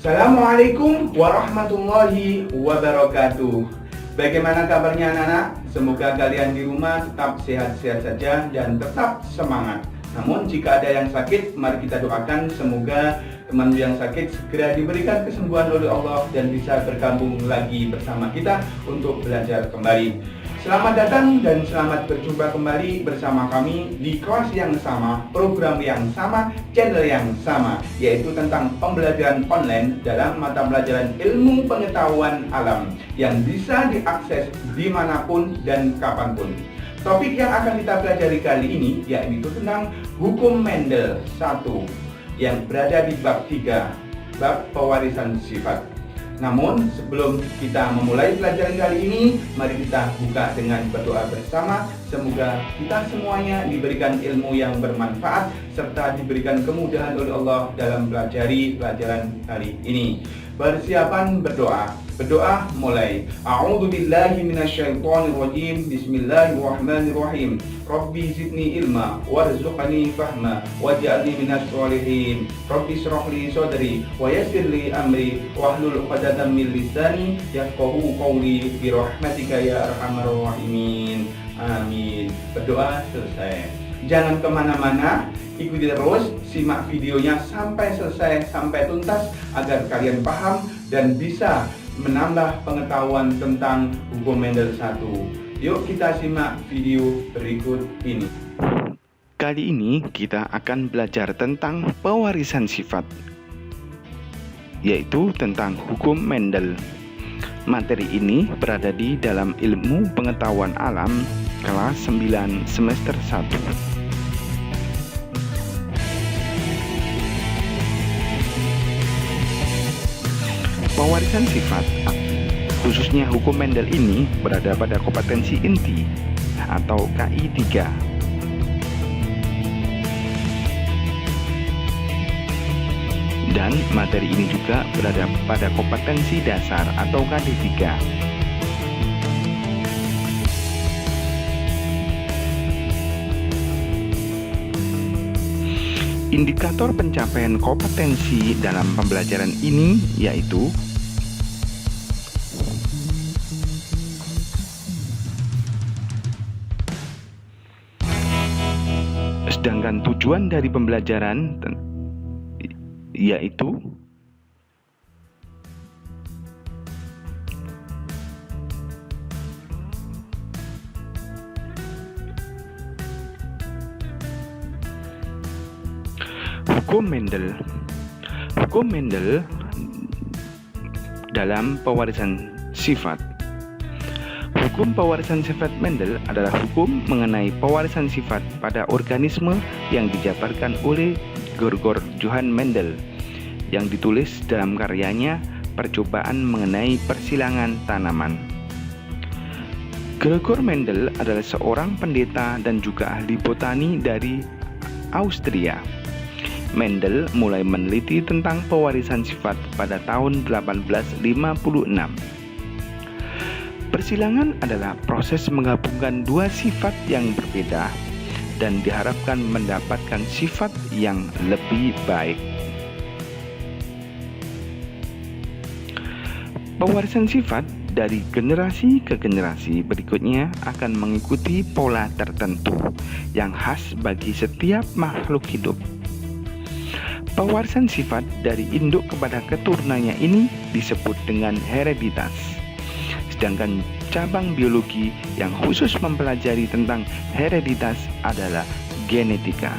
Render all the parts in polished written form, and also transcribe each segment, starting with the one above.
Assalamualaikum warahmatullahi wabarakatuh. Bagaimana kabarnya anak-anak? Semoga kalian di rumah tetap sehat-sehat saja dan tetap semangat. Namun jika ada yang sakit, mari kita doakan semoga teman yang sakit segera diberikan kesembuhan oleh Allah dan bisa bergabung lagi bersama kita untuk belajar kembali. Selamat datang dan selamat berjumpa kembali bersama kami di kelas yang sama, program yang sama, channel yang sama, yaitu tentang pembelajaran online dalam mata pelajaran ilmu pengetahuan alam yang bisa diakses dimanapun dan kapanpun. Topik yang akan kita pelajari kali ini yaitu tentang hukum Mendel 1 yang berada di bab 3, bab pewarisan sifat. Namun sebelum kita memulai pelajaran kali ini, mari kita buka dengan berdoa bersama. Semoga kita semuanya diberikan ilmu yang bermanfaat serta diberikan kemudahan oleh Allah dalam pelajari pelajaran kali ini. Persiapan berdoa. Berdoa mulai. A'udzubillahi minasyaitonirrajim. Bismillahirrahmanirrahim. Rabbi zidni ilma warzuqni fahma waj'alni minas sholihin. Rabbi shrah li sadri wa yassir li amri wahlul 'uqdatam min lisani yafqahu qawli bi rahmatika ya arhamar rahimin. Amin. Berdoa selesai. Jangan kemana-mana, ikuti terus, simak videonya sampai selesai, sampai tuntas agar kalian paham dan bisa menambah pengetahuan tentang hukum Mendel 1. Yuk kita simak video berikut ini. Kali ini kita akan belajar tentang pewarisan sifat, yaitu tentang hukum Mendel. Materi ini berada di dalam ilmu pengetahuan alam kelas 9 semester 1. Pewarisan sifat, khususnya hukum Mendel ini berada pada kompetensi inti atau KI 3. Dan materi ini juga berada pada kompetensi dasar atau KD 3. Indikator pencapaian kompetensi dalam pembelajaran ini yaitu sedangkan tujuan dari pembelajaran yaitu hukum Mendel. Hukum Mendel dalam pewarisan sifat. Hukum pewarisan sifat Mendel adalah hukum mengenai pewarisan sifat pada organisme yang dijabarkan oleh Gregor Johann Mendel yang ditulis dalam karyanya Percobaan mengenai Persilangan Tanaman. Gregor Mendel adalah seorang pendeta dan juga ahli botani dari Austria. Mendel mulai meneliti tentang pewarisan sifat pada tahun 1856. Persilangan adalah proses menggabungkan dua sifat yang berbeda dan diharapkan mendapatkan sifat yang lebih baik. Pewarisan sifat dari generasi ke generasi berikutnya akan mengikuti pola tertentu yang khas bagi setiap makhluk hidup. Pewarisan sifat dari induk kepada keturunannya ini disebut dengan hereditas. Sedangkan cabang biologi yang khusus mempelajari tentang hereditas adalah genetika.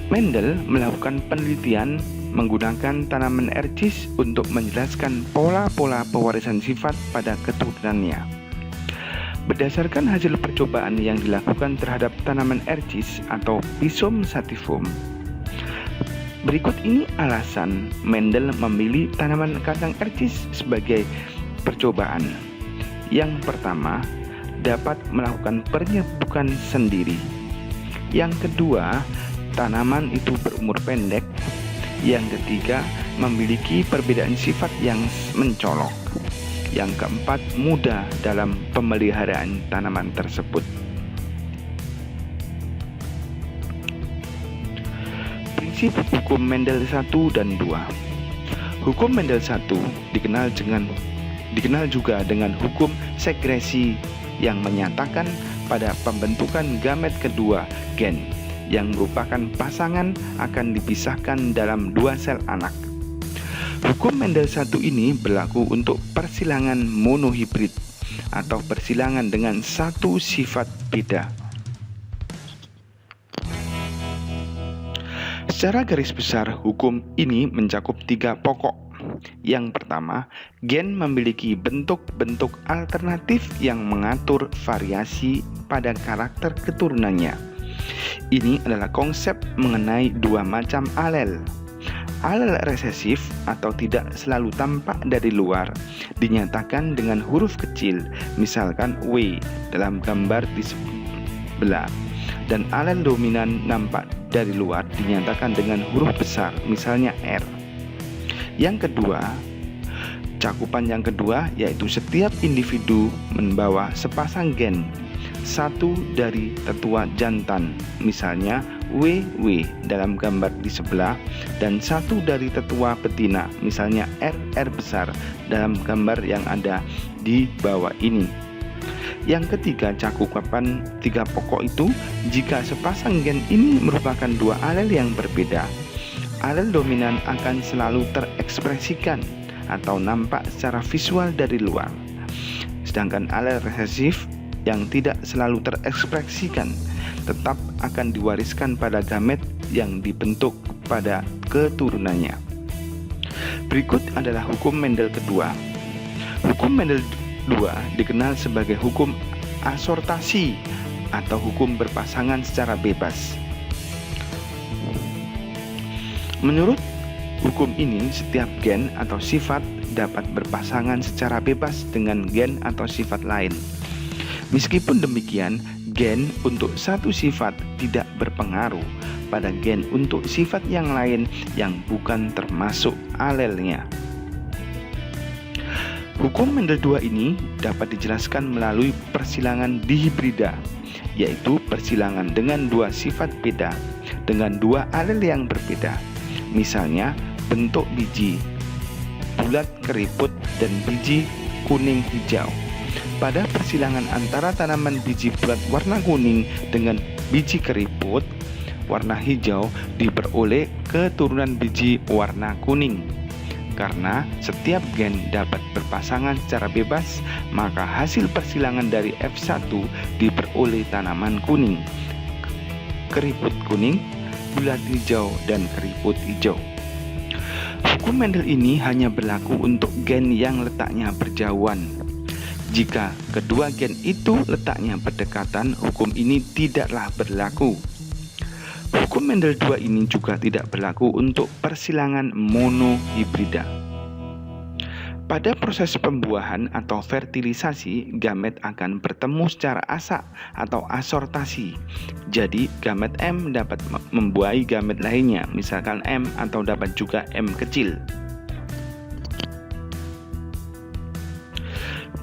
Mendel melakukan penelitian menggunakan tanaman ercis untuk menjelaskan pola-pola pewarisan sifat pada keturunannya. Berdasarkan hasil percobaan yang dilakukan terhadap tanaman ercis atau Pisum sativum, Berikut ini alasan Mendel memilih tanaman kacang ercis sebagai percobaan. Yang pertama, dapat melakukan penyebukan sendiri. Yang kedua, tanaman itu berumur pendek. Yang ketiga, memiliki perbedaan sifat yang mencolok. Yang keempat, mudah dalam pemeliharaan tanaman tersebut. Prinsip hukum Mendel 1 dan 2. Hukum Mendel 1 dikenal juga dengan hukum sekresi yang menyatakan pada pembentukan gamet kedua gen yang merupakan pasangan akan dipisahkan dalam dua sel anak. Hukum Mendel 1 ini berlaku untuk persilangan monohibrid atau persilangan dengan satu sifat beda. Secara garis besar, hukum ini mencakup 3 pokok. Yang pertama, gen memiliki bentuk-bentuk alternatif yang mengatur variasi pada karakter keturunannya. Ini adalah konsep mengenai 2 macam alel. Alel resesif atau tidak selalu tampak dari luar dinyatakan dengan huruf kecil, misalkan W dalam gambar di sebelah, dan alel dominan nampak dari luar dinyatakan dengan huruf besar, misalnya R. Yang kedua, cakupan yang kedua yaitu setiap individu membawa sepasang gen, satu dari tetua jantan, misalnya WW dalam gambar di sebelah, dan satu dari tetua betina, misalnya RR besar dalam gambar yang ada di bawah ini. Yang ketiga, cakupan 3 pokok itu jika sepasang gen ini merupakan 2 alel yang berbeda. Alel dominan akan selalu terekspresikan atau nampak secara visual dari luar. Sedangkan alel resesif yang tidak selalu terekspresikan tetap akan diwariskan pada gamet yang dibentuk pada keturunannya. Berikut adalah hukum Mendel kedua. Hukum Mendel 2 dikenal sebagai hukum asortasi atau hukum berpasangan secara bebas. Menurut hukum ini, setiap gen atau sifat dapat berpasangan secara bebas dengan gen atau sifat lain. Meskipun demikian, gen untuk satu sifat tidak berpengaruh pada gen untuk sifat yang lain yang bukan termasuk alelnya. Hukum Mendel 2 ini dapat dijelaskan melalui persilangan dihibrida, yaitu persilangan dengan 2 sifat beda dengan 2 alel yang berbeda. Misalnya, bentuk biji bulat keriput dan biji kuning hijau. Pada persilangan antara tanaman biji bulat warna kuning dengan biji keriput warna hijau diperoleh keturunan biji warna kuning. Karena setiap gen dapat berpasangan secara bebas, maka hasil persilangan dari F1 diperoleh tanaman kuning, keriput kuning, bulat hijau, dan keriput hijau. Hukum Mendel ini hanya berlaku untuk gen yang letaknya berjauhan. Jika kedua gen itu letaknya berdekatan, hukum ini tidaklah berlaku. Hukum Mendel 2 ini juga tidak berlaku untuk persilangan monohibrida. Pada proses pembuahan atau fertilisasi, gamet akan bertemu secara asak atau asortasi. Jadi, gamet M dapat membuahi gamet lainnya, misalkan M, atau dapat juga M kecil.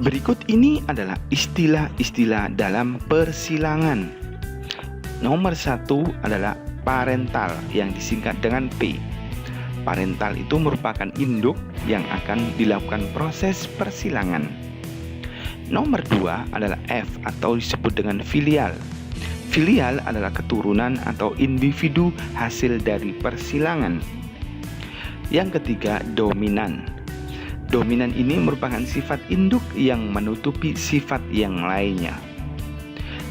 Berikut ini adalah istilah-istilah dalam persilangan. Nomor 1 adalah parental yang disingkat dengan P. Parental itu merupakan induk yang akan dilakukan proses persilangan. Nomor 2 adalah F atau disebut dengan filial. Filial adalah keturunan atau individu hasil dari persilangan. Yang ketiga, dominan. Dominan ini merupakan sifat induk yang menutupi sifat yang lainnya.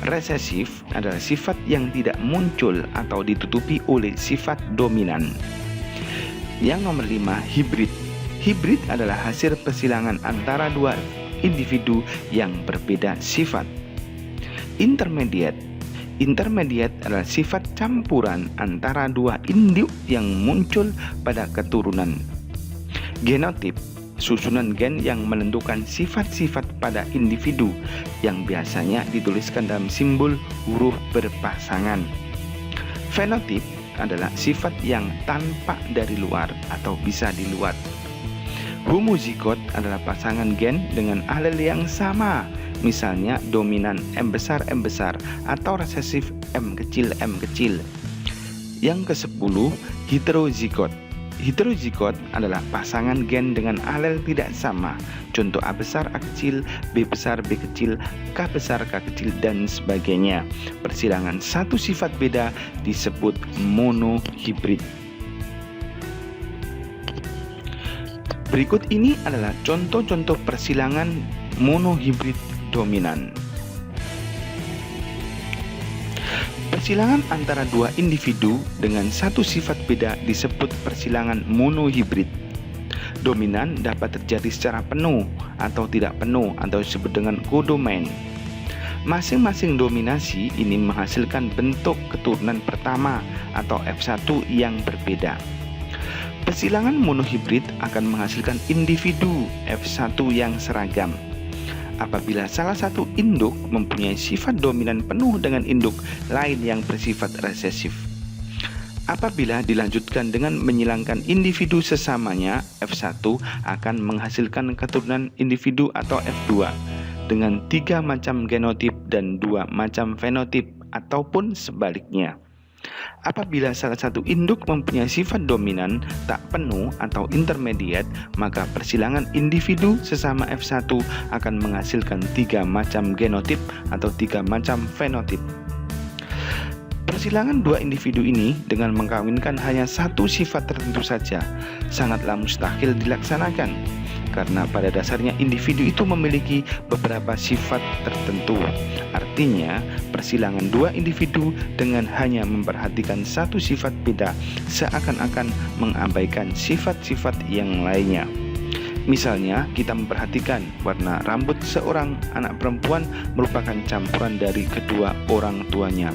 Resesif adalah sifat yang tidak muncul atau ditutupi oleh sifat dominan. Yang nomor 5, hibrid. Hibrid adalah hasil persilangan antara 2 individu yang berbeda sifat. Intermediate. Intermediate adalah sifat campuran antara dua induk yang muncul pada keturunan. Genotip, susunan gen yang menentukan sifat-sifat pada individu yang biasanya dituliskan dalam simbol huruf berpasangan. Fenotip adalah sifat yang tampak dari luar atau bisa di luar. Homozigot adalah pasangan gen dengan alel yang sama, misalnya dominan M besar atau resesif M kecil. Yang ke-10, heterozigot. Heterozigot adalah pasangan gen dengan alel tidak sama, contoh A besar A kecil, B besar B kecil, K besar K kecil, dan sebagainya. Persilangan satu sifat beda disebut monohibrid. Berikut ini adalah contoh-contoh persilangan monohibrid dominan. Persilangan antara dua individu dengan satu sifat beda disebut persilangan monohibrid. Dominan dapat terjadi secara penuh atau tidak penuh atau disebut dengan kodomain. Masing-masing dominasi ini menghasilkan bentuk keturunan pertama atau F1 yang berbeda. Persilangan monohibrid akan menghasilkan individu F1 yang seragam. Apabila salah satu induk mempunyai sifat dominan penuh dengan induk lain yang bersifat resesif. Apabila dilanjutkan dengan menyilangkan individu sesamanya, F1 akan menghasilkan keturunan individu atau F2 dengan 3 macam genotip dan 2 macam fenotip ataupun sebaliknya. Apabila salah satu induk mempunyai sifat dominan tak penuh atau intermediate, maka persilangan individu sesama F1 akan menghasilkan 3 macam genotip atau 3 macam fenotip. Persilangan dua individu ini dengan mengkawinkan hanya satu sifat tertentu saja sangatlah mustahil dilaksanakan, karena pada dasarnya individu itu memiliki beberapa sifat tertentu. Artinya, persilangan dua individu dengan hanya memperhatikan satu sifat beda seakan-akan mengabaikan sifat-sifat yang lainnya. Misalnya, kita memperhatikan warna rambut seorang anak perempuan merupakan campuran dari kedua orang tuanya.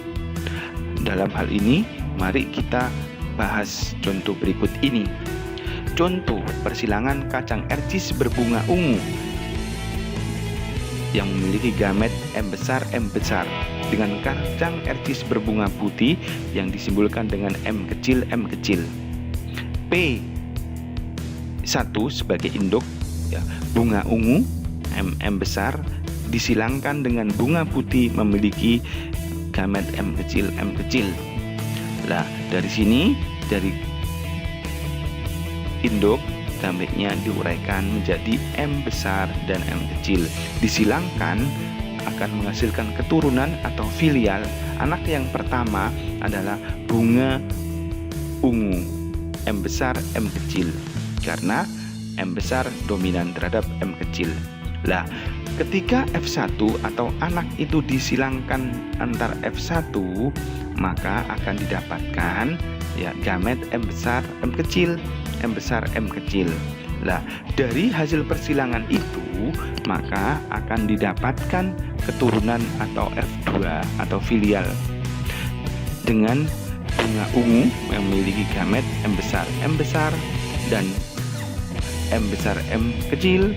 Dalam hal ini, mari kita bahas contoh berikut ini. Contoh persilangan kacang ercis berbunga ungu yang memiliki gamet M besar dengan kacang ercis berbunga putih yang disimbolkan dengan M kecil. P1 sebagai induk, ya, bunga ungu M besar disilangkan dengan bunga putih memiliki gamet M kecil. Nah, dari sini dari induk gametnya diuraikan menjadi M besar dan M kecil. Disilangkan akan menghasilkan keturunan atau filial. Anak yang pertama adalah bunga ungu M besar M kecil, karena M besar dominan terhadap M kecil. Lah, ketika F1 atau anak itu disilangkan antar F1, maka akan didapatkan ya gamet M besar M kecil. Lah, dari hasil persilangan itu maka akan didapatkan keturunan atau F2 atau filial dengan bunga ungu yang memiliki gamet M besar dan M besar M kecil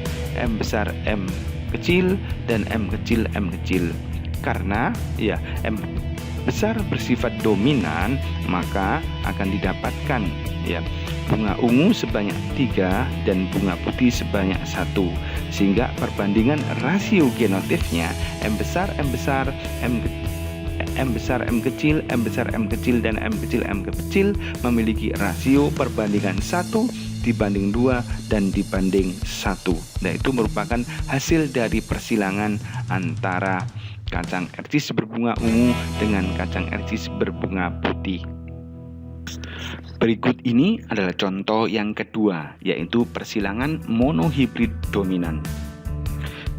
dan M kecil. Karena ya M besar bersifat dominan, maka akan didapatkan ya bunga ungu sebanyak 3 dan bunga putih sebanyak 1, sehingga perbandingan rasio genotipnya M besar M kecil dan M kecil memiliki rasio perbandingan 1 dibanding 2 dan dibanding 1. Nah, itu merupakan hasil dari persilangan antara kacang ercis berbunga ungu dengan kacang ercis berbunga putih. Berikut ini adalah contoh yang kedua, yaitu persilangan monohibrid dominan.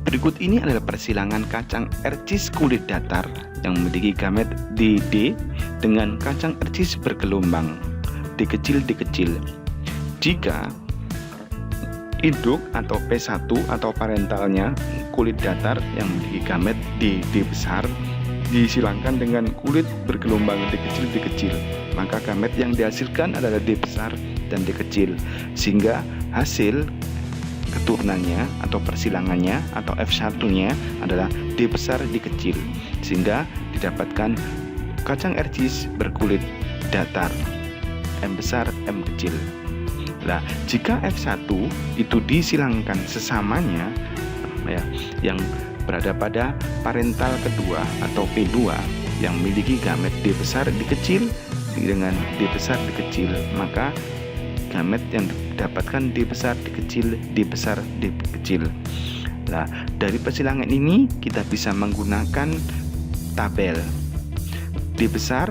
Berikut ini adalah persilangan kacang ercis kulit datar yang memiliki gamet DD dengan kacang ercis bergelombang D kecil. Jika induk atau P1 atau parentalnya kulit datar yang memiliki gamet DD besar, disilangkan dengan kulit bergelombang D kecil, maka gamet yang dihasilkan adalah D besar dan D kecil, sehingga hasil keturunannya atau persilangannya atau F1-nya adalah D besar D kecil, sehingga didapatkan kacang ercis berkulit datar M besar M kecil. Nah, jika F1 itu disilangkan sesamanya ya, yang berada pada parental kedua atau P2 yang memiliki gamet D besar D kecil dengan D besar D kecil, maka gamet yang didapatkan D besar D kecil D besar D kecil. Nah, dari persilangan ini kita bisa menggunakan tabel D besar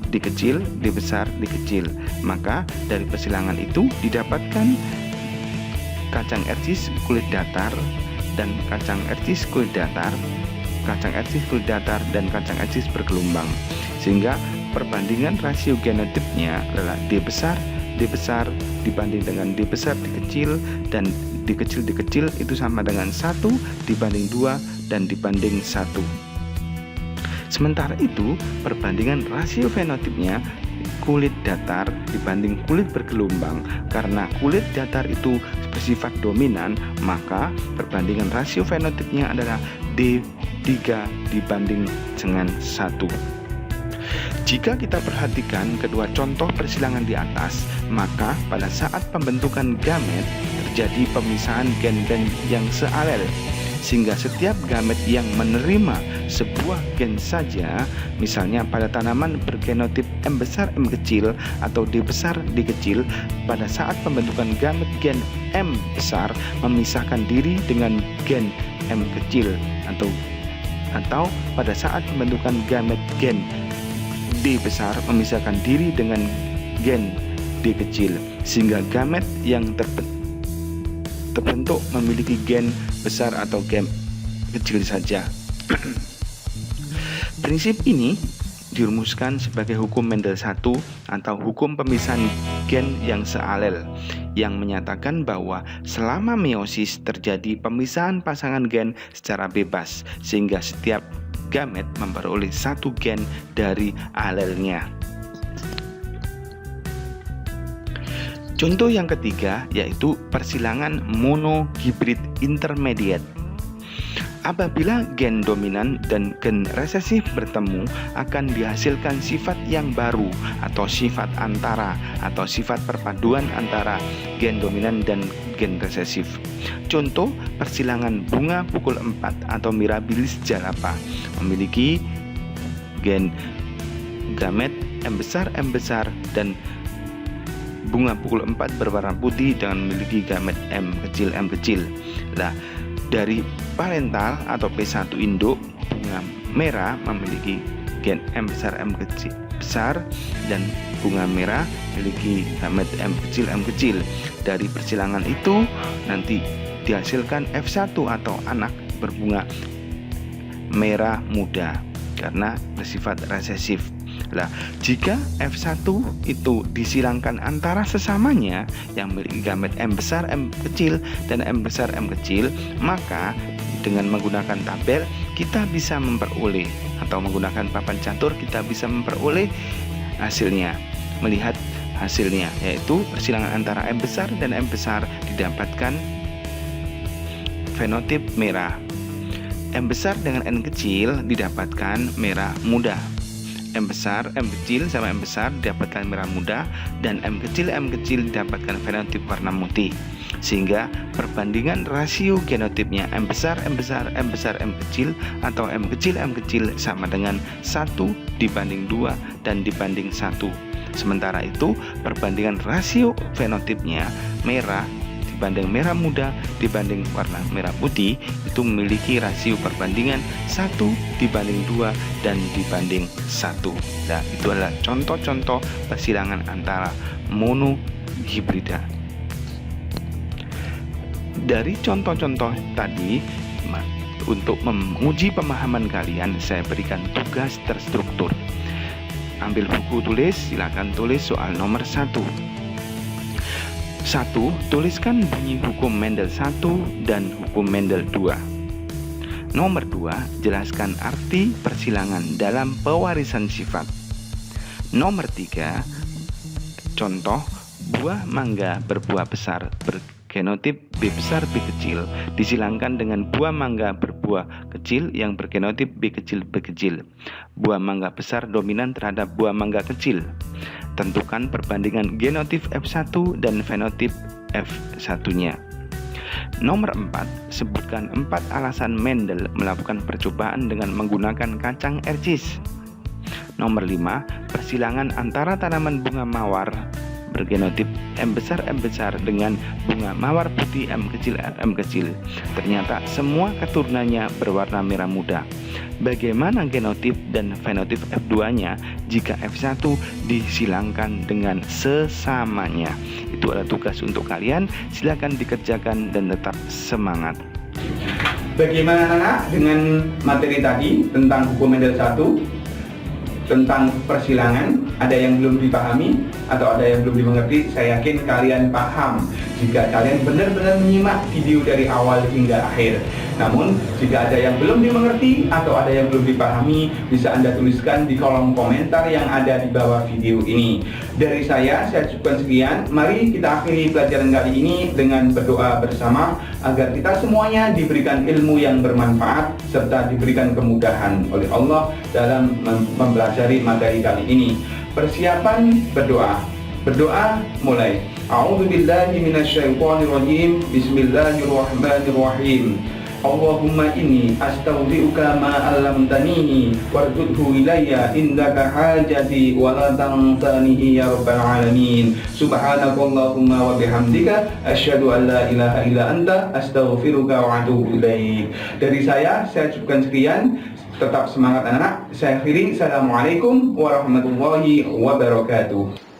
D kecil, D besar, D kecil. Maka dari persilangan itu didapatkan kacang ercis kulit datar dan kacang ercis kulit datar, kacang ercis kulit datar dan kacang ercis bergelombang. Sehingga perbandingan rasio genotipnya adalah D besar dibanding dengan D besar D kecil, dan D kecil itu sama dengan 1 dibanding 2 dan dibanding 1. Sementara itu, perbandingan rasio fenotipnya kulit datar dibanding kulit bergelombang. Karena kulit datar itu bersifat dominan, maka perbandingan rasio fenotipnya adalah D3 dibanding dengan 1. Jika kita perhatikan kedua contoh persilangan di atas, maka pada saat pembentukan gamet terjadi pemisahan gen-gen yang sealel, sehingga setiap gamet yang menerima sebuah gen saja, misalnya pada tanaman bergenotip M besar M kecil atau D besar D kecil, pada saat pembentukan gamet gen M besar memisahkan diri dengan gen M kecil, atau pada saat pembentukan gamet gen D besar memisahkan diri dengan gen D kecil, sehingga gamet yang terbentuk memiliki gen besar atau gen kecil saja. Prinsip ini dirumuskan sebagai hukum Mendel 1 atau hukum pemisahan gen yang sealel, yang menyatakan bahwa selama meiosis terjadi pemisahan pasangan gen secara bebas, sehingga setiap gamet memperoleh satu gen dari alelnya. Contoh yang ketiga yaitu persilangan monohibrid intermediate. Apabila gen dominan dan gen resesif bertemu, akan dihasilkan sifat yang baru atau sifat antara atau sifat perpaduan antara gen dominan dan gen resesif. Contoh persilangan bunga pukul 4 atau Mirabilis jalapa memiliki gen gamet M besar dan bunga pukul 4 berwarna putih dengan memiliki gamet M kecil. Nah, dari parental atau P1 induk, bunga merah memiliki gen M besar M besar dan bunga merah memiliki gamet M kecil. Dari persilangan itu nanti dihasilkan F1 atau anak berbunga merah muda karena bersifat resesif. Nah, jika F1 itu disilangkan antara sesamanya yang memiliki gamet M besar M kecil dan M besar M kecil, maka dengan menggunakan tabel kita bisa memperoleh, atau menggunakan papan catur kita bisa memperoleh hasilnya. Melihat hasilnya yaitu persilangan antara M besar dan M besar didapatkan fenotip merah. M besar dengan N kecil didapatkan merah muda. M besar, M kecil sama M besar didapatkan merah muda, dan M kecil didapatkan fenotip warna putih. Sehingga perbandingan rasio genotipnya M besar, M kecil atau M kecil sama dengan 1 dibanding 2 dan dibanding 1. Sementara itu perbandingan rasio fenotipnya merah dibanding merah muda dibanding warna merah putih itu memiliki rasio perbandingan 1 dibanding 2 dan dibanding 1. Nah, itu adalah contoh-contoh persilangan antara monohibrida. Dari contoh-contoh tadi, untuk menguji pemahaman kalian, saya berikan tugas terstruktur. Ambil buku tulis, silakan tulis soal nomor 1. 1. Tuliskan bunyi hukum Mendel 1 dan hukum Mendel 2. Nomor 2, jelaskan arti persilangan dalam pewarisan sifat. Nomor 3, contoh buah mangga berbuah besar bergenotip B besar B kecil disilangkan dengan buah mangga berbuah kecil yang bergenotip B kecil B kecil. Buah mangga besar dominan terhadap buah mangga kecil. Tentukan perbandingan genotip F1 dan fenotip F1-nya. Nomor 4, sebutkan 4 alasan Mendel melakukan percobaan dengan menggunakan kacang ercis. Nomor 5, persilangan antara tanaman bunga mawar bergenotip M besar dengan bunga mawar putih M kecil. Ternyata semua keturunannya berwarna merah muda. Bagaimana genotip dan fenotip F2-nya jika F1 disilangkan dengan sesamanya? Itu adalah tugas untuk kalian, silakan dikerjakan dan tetap semangat. Bagaimana anak dengan materi tadi tentang hukum Mendel 1, tentang persilangan? Ada yang belum dipahami atau ada yang belum dimengerti? Saya yakin kalian paham jika kalian benar-benar menyimak video dari awal hingga akhir. Namun jika ada yang belum dimengerti atau ada yang belum dipahami, bisa Anda tuliskan di kolom komentar yang ada di bawah video ini. Dari saya cukupkan sekian. Mari kita akhiri pelajaran kali ini dengan berdoa bersama agar kita semuanya diberikan ilmu yang bermanfaat serta diberikan kemudahan oleh Allah dalam mempelajari materi kali ini. Persiapan berdoa. Berdoa mulai. A'udzubillahi minasyaitonirrajim. Bismillahirrahmanirrahim. Allahumma inni astaudi'uka ma 'allamtanihi warzuqhu ilayya indaka hajati wa la tansanihi ya rabbal alamin. Subhanakallahumma wa bihamdika asyhadu an la ilaha illa anta astaghfiruka wa atubu ilaik. Dari saya cukupkan sekian. Tetap semangat anak-anak. Saya akhiri. Assalamualaikum warahmatullahi wabarakatuh.